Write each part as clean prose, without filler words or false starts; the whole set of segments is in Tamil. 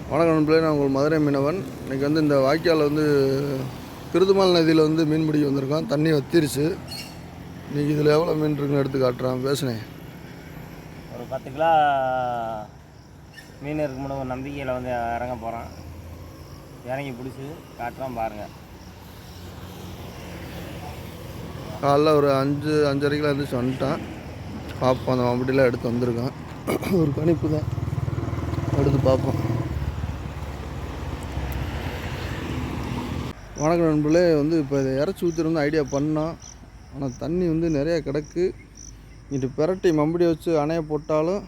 வணக்கம் நண்பர்களே, நான் உங்கள் மதுரை மீனவன். இன்றைக்கி வந்து இந்த வாய்க்காலில் வந்து கிருதுமால் நதியில் வந்து மீன் பிடிக்க வந்திருக்கோம். தண்ணி வத்திருச்சு. இன்றைக்கி இதில் எவ்வளோ மீன் இருக்குன்னு எடுத்து காட்டுறான். பேசுனேன். ஒரு 10 கிலோ மீன் இருக்கும்போது ஒரு நம்பிக்கையில் வந்து இறங்க போகிறான். இறங்கி பிடிச்சி காட்டுறான் பாருங்கள். காலைல ஒரு 5:30 எழுந்திரிச்சு வந்துட்டான். பார்ப்போம், அந்த மம்பட்டிலாம் எடுத்து வந்திருக்கான். ஒரு கணிப்பு தான், எடுத்து பார்ப்போம். வணக்கம் நண்பர்களே, வந்து இப்போ இதை இறச்சி ஊற்றிருந்து ஐடியா பண்ணோம். ஆனால் தண்ணி வந்து நிறையா கிடக்கு. இங்கிட்டு பெரட்டி மம்படி வச்சு அணைய போட்டாலும்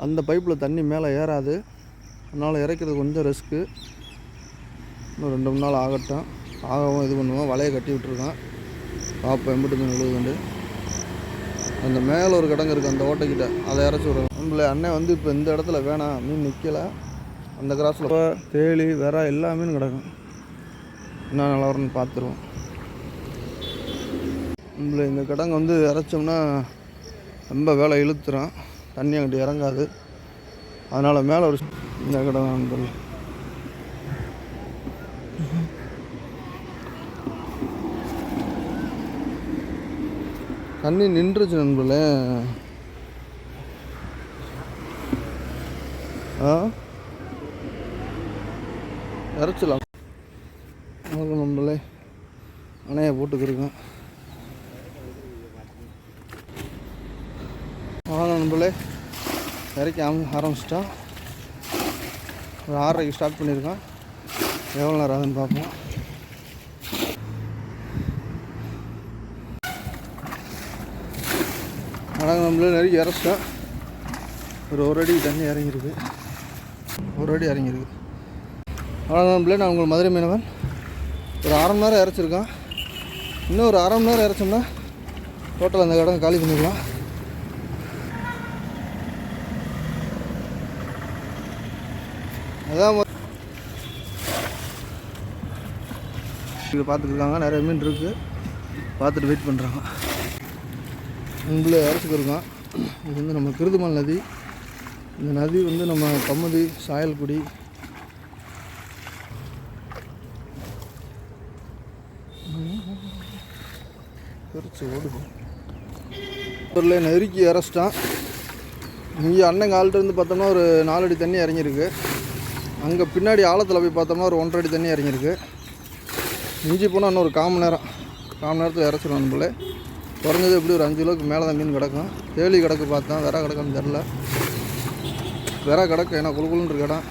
அந்த பைப்பில் தண்ணி மேலே ஏறாது. அதனால் இறக்கிறது கொஞ்சம் ரிஸ்க்கு. இன்னும் 2-3 நாள் ஆகட்டும். ஆகவும் இது பண்ணுவோம். வலையை கட்டி விட்டுருக்கான். பார்ப்போம் எம்பிட்டு நழுவுதுண்டு. அந்த மேலே ஒரு கிடங்கு இருக்குது, அந்த ஓட்டைக்கிட்ட அதை இறச்சி விடுறோம். நண்பர்களே, அண்ணன் வந்து இப்போ இந்த இடத்துல வேணாம், மீன் நிற்கலை. அந்த கிராஸில் தேலி வேற எல்லா மீனும் கிடக்கும். என்ன நல்லா வரும்னு பார்த்துருவோம். நம்மள இந்த கிடங்கு வந்து இறச்சோம்னா ரொம்ப வேலை இழுத்துறோம், தண்ணி அங்கிட்டு இறங்காது. அதனால் மேலே ஒரு இந்த கிடங்கு நண்பர்கள். தண்ணி நின்றுச்சு நண்பர்களே. இறச்சலாம் நண்பர்களே. அணையை போட்டுக்கிருக்கோம். வாங்க நண்பர்களே, இறக்கி ஆரம்பிச்சிட்டோம். ஒரு 6:30க்கு ஸ்டார்ட் பண்ணியிருக்கோம். எவ்வளோ நேரம் ஆகுதுன்னு பார்ப்போம். ஆனால் நம்மளே நெருக்கி இறச்சிட்டோம். ஒரு அடி தண்ணி இறங்கியிருக்கு. ஒரு அடி இறங்கியிருக்கு. ஆனால் நம்மளே, நான் உங்கள் மதுரை மீனவன். ஒரு 1/2 மணி நேரம் இறச்சிருக்கோம். இன்னும் ஒரு 1/2 மணி நேரம் இறச்சோம்னா டோட்டல் அந்த இடம் காலி பண்ணிடலாம். அதான் இது பார்த்துருக்காங்க. நிறைய மீன் இருக்குது, பார்த்துட்டு வெயிட் பண்ணுறாங்க. உங்களே இறச்சிக்கிருக்கோம். இது வந்து நம்ம கிருதுமால் நதி. இந்த நதி வந்து நம்ம கமுதி, சாயல்குடி, பிரிச்சு ஓடுது. பொருளை நெருக்கி இறச்சிட்டான். இங்கே அண்ணன் கால்கிட்டருந்து பார்த்தோம்னா ஒரு 4 அடி தண்ணி இறங்கியிருக்கு. அங்கே பின்னாடி ஆழத்தில் போய் பார்த்தோம்னா ஒரு 1.5 அடி தண்ணி இறங்கியிருக்கு. இஞ்சி போனால் இன்னும் ஒரு 1/4 மணி நேரத்தில் இறச்சிடுவோம் போல. குறைஞ்சது எப்படி ஒரு 5 கிலோவுக்கு மேலே தான் மீன் கிடக்கும். தேலி கிடக்கு பார்த்தோம், வேற கிடக்குன்னு தெரில. வேற கிடக்கு, ஏன்னா குழுக்குழுன்னு இருக்க இடம்.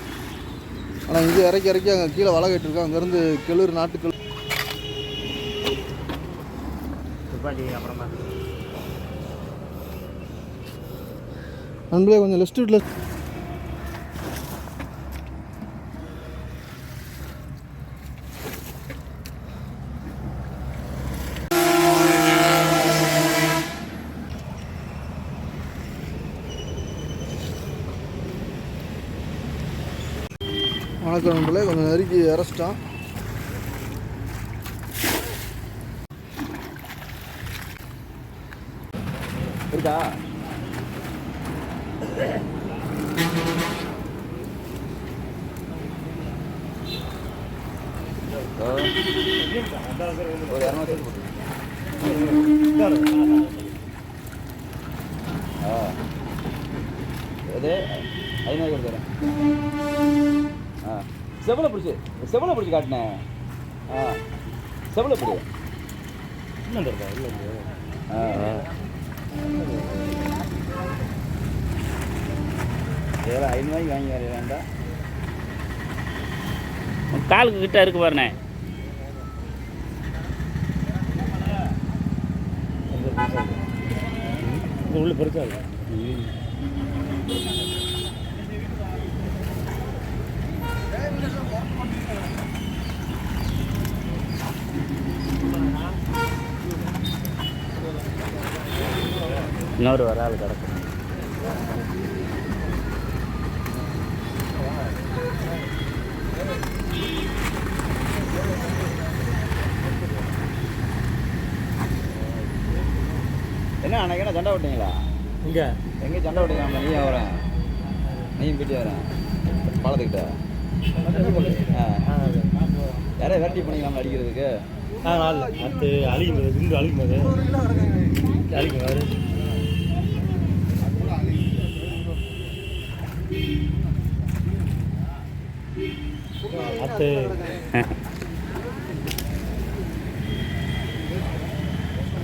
ஆனால் இங்கே இறக்கி அங்கே கீழே வலை கட்டிருக்கோம். அங்கேருந்து கிளறு நாட்டுக்கள் நண்பர்களே, கொஞ்சம் லெஸ்ட் வீட்டில் வணக்கம் நண்பர்களே, கொஞ்சம் நெருக்கி இறச்சிட்டான். இருக்கா ஒரு 200 இது 500 கொடுத்துறேன். செவலை பிடிச்சி காட்டினேன். செவலை பிடி இன்னும் இருக்கா? இல்லை, 500 வாங்கி வர வேண்டாம். காலுக்கு கிட்ட இருக்கு பாருண்ணே. உள்ள பெருசா இல்லை. இன்னொரு வர ஆள் கிடக்கு. என்ன அன்னைக்கு சண்டை விட்டீங்களா? எங்கே சண்டை விட்டீங்க? நீயும் வரேன், நீயும் போயிட்டு வரேன் பாலத்துக்கிட்ட. யாரே வெரைட்டி பண்ணிக்கலாம் அடிக்கிறதுக்கு நாள் அடுத்து அழிக்கும் போது இருந்து அழிக்கும் போது அழிக்கும் போது அடுத்து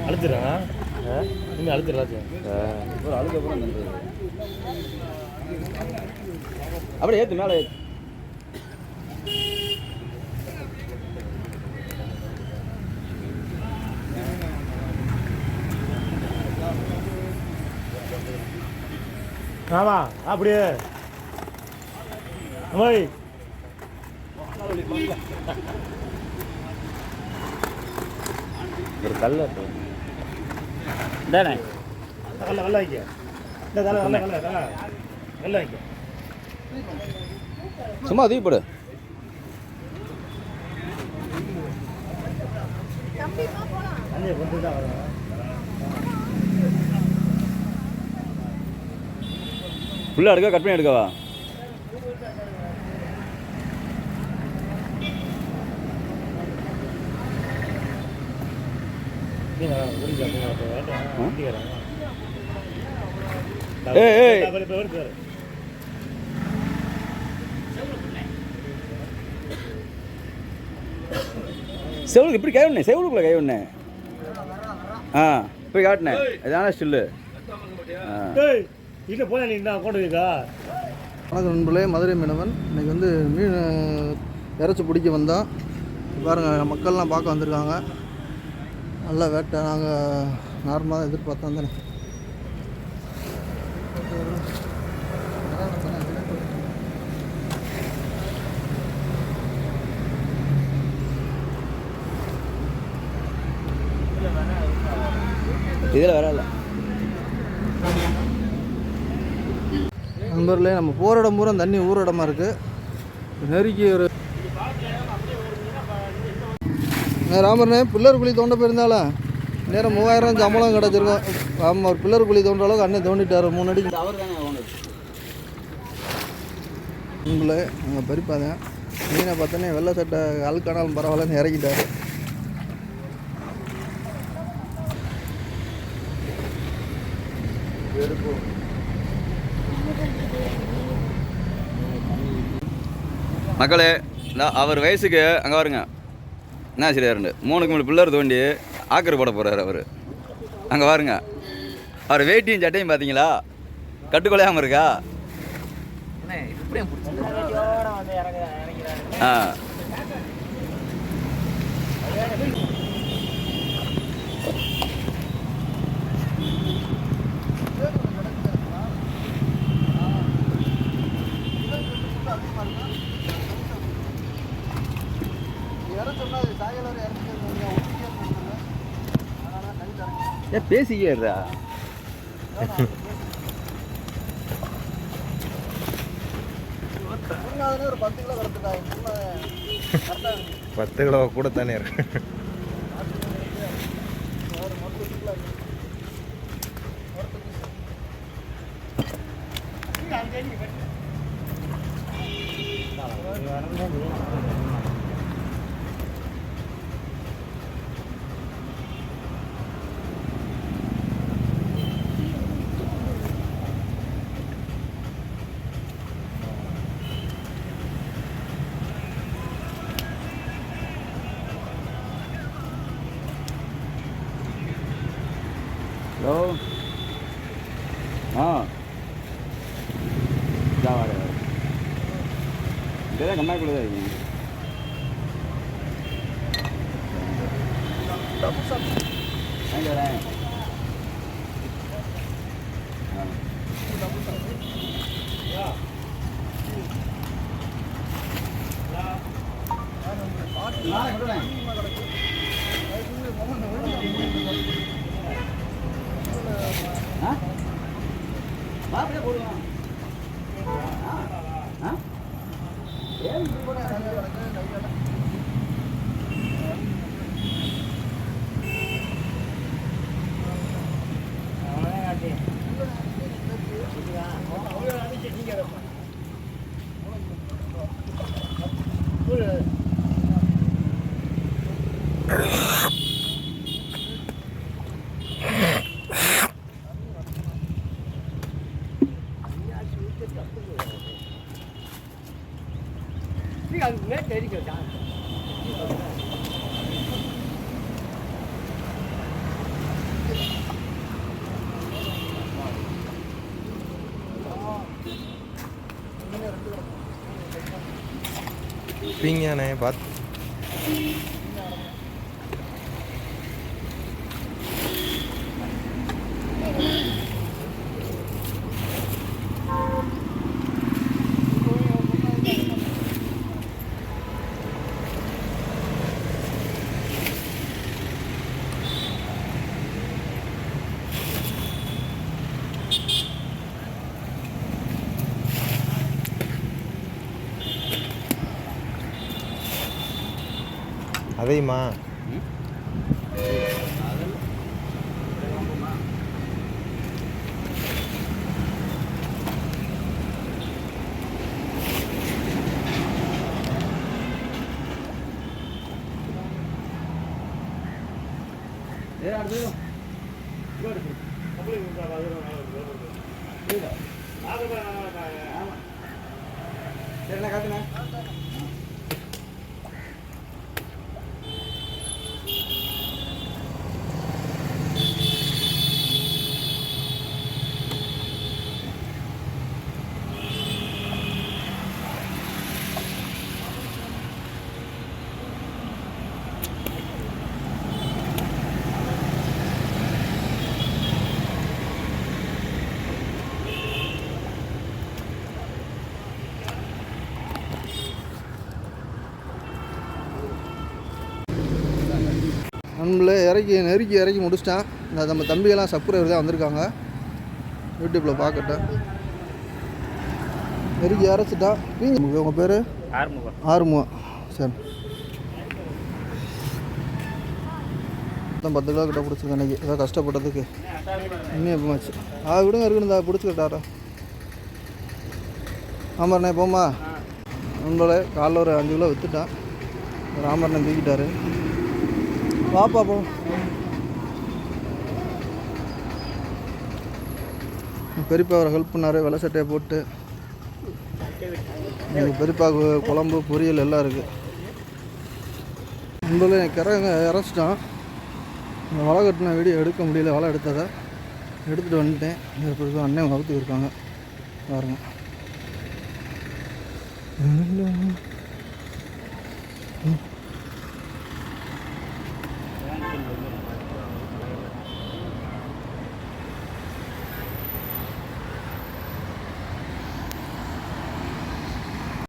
அழுத்துறான் இன்னும் அழுத்துறாச்சு ஒரு அழுக்கு அப்புறம் அப்படியே ஏற்று மேலே ஏற்று ஆமா அப்படியே அம்மாய் ஒரு கல்ல தானே கல்ல கல்ல வைக்க இந்த கல்ல கல்ல கல்ல கல்ல கல்ல வைக்க சும்மா தூக்கி போடு தண்ணியை கொண்டு தான் வரும் ஃபுல்லாக எடுக்க கட் பண்ணி எடுக்கவா ஏய் செவலுக்கு இப்படி கை ஒண்ணே செவலுக்குள்ள கை ஒண்ணே போய் காட்டினேன் இதான ஸ்டில்லு இல்லை போய் நீ நான் கொண்டு வைக்கா வணக்கம் நண்பர்களே, மதுரை மீனவன். இன்றைக்கி வந்து மீன் இறைச்சி பிடிக்க வந்தோம். பாருங்கள், மக்கள்லாம் பார்க்க வந்திருக்காங்க. நல்லா வேட்டை நாங்கள் நார்மலாக எதிர்பார்த்தோம் தானே. இதில் வரல நண்பர்களே, நம்ம போகிற இடம் பூரா தண்ணி ஊற இடமா இருக்குது. நெருக்கி ஒரு ராமர்னே பில்லர் குழி தோண்ட போயிருந்தாலும் நேரம் 3000 சம்பளம் கிடச்சிருக்கோம். ஆமாம், ஒரு பில்லர் குழி தோன்ற அளவுக்கு அண்ணன் தோண்டிட்டார் 3 அடிக்கு. நண்பர்களே, நாங்கள் பறிப்பாதேன் மீனை பார்த்தோன்னே வெள்ளை சட்டை அழுக்கானாலும் பரவாயில்லன்னு இறக்கிட்டார். மக்களே, அவர் வயசுக்கு அங்கே வருங்க என்ன சரியாருண்டு 3 கம்பி பில்லர் தோண்டி ஆக்கர் போட போகிறார் அவர். அங்கே பாருங்க, அவர் வேட்டியும் சட்டையும் பார்த்தீங்களா கட்டுக்கொலையாமல் இருக்கா? ஆ ஏன் பேசிக்கிறா? ஒரு 10 கிலோ கிடத்துட்டா. 10 கிலோ கூட தானே இருக்கு. ஹலோ, இதா வர இதெல்லாம் கம்மாக்குள்ளே தான் இருக்கீங்க. வாங்கி வரேன். அப்படியே போடுவோம். पींगे बात அதையுமா என்ன காட்டுங்க நம்மளே நெருக்கி முடிச்சிட்டேன். இந்த நம்ம தம்பியெல்லாம் சப்ஸ்கிரைபர் தான் வந்திருக்காங்க யூடியூப்பில் பார்க்கட்டேன். நெருக்கி இறச்சிட்டா. உங்கள் பேர்? ஆறுமுகம். சரி, மொத்தம் 10 கிலோ கிட்ட பிடிச்சிருக்கேன் இன்றைக்கி. ஏதோ கஷ்டப்பட்டதுக்கு இன்னும் எப்போமாச்சு விடுங்க இருக்குன்னு பிடிச்சிக்கிட்டாரா. ஆமாண்ணே போமா. நம்மளே காலைல ஒரு 5 கிலோ விற்றுட்டான். ராமண்ணன் தூக்கிட்டாரு. வாப்பா போ. பெரியப்பா அவரை ஹெல்ப் பண்ணார். வெள்ளை சட்டையை போட்டு எங்கள் பெரியப்பாவுக்கு குழம்பு பொரியல் எல்லாம் இருக்குது. நம்மளே இறச்சிட்டான். இந்த வலை கட்டின வீடியோ எடுக்க முடியல. வலை எடுத்ததை எடுத்துகிட்டு வந்துட்டேன். இப்போ அண்ணன் கவுத்துக்கு இருக்காங்க பாருங்க.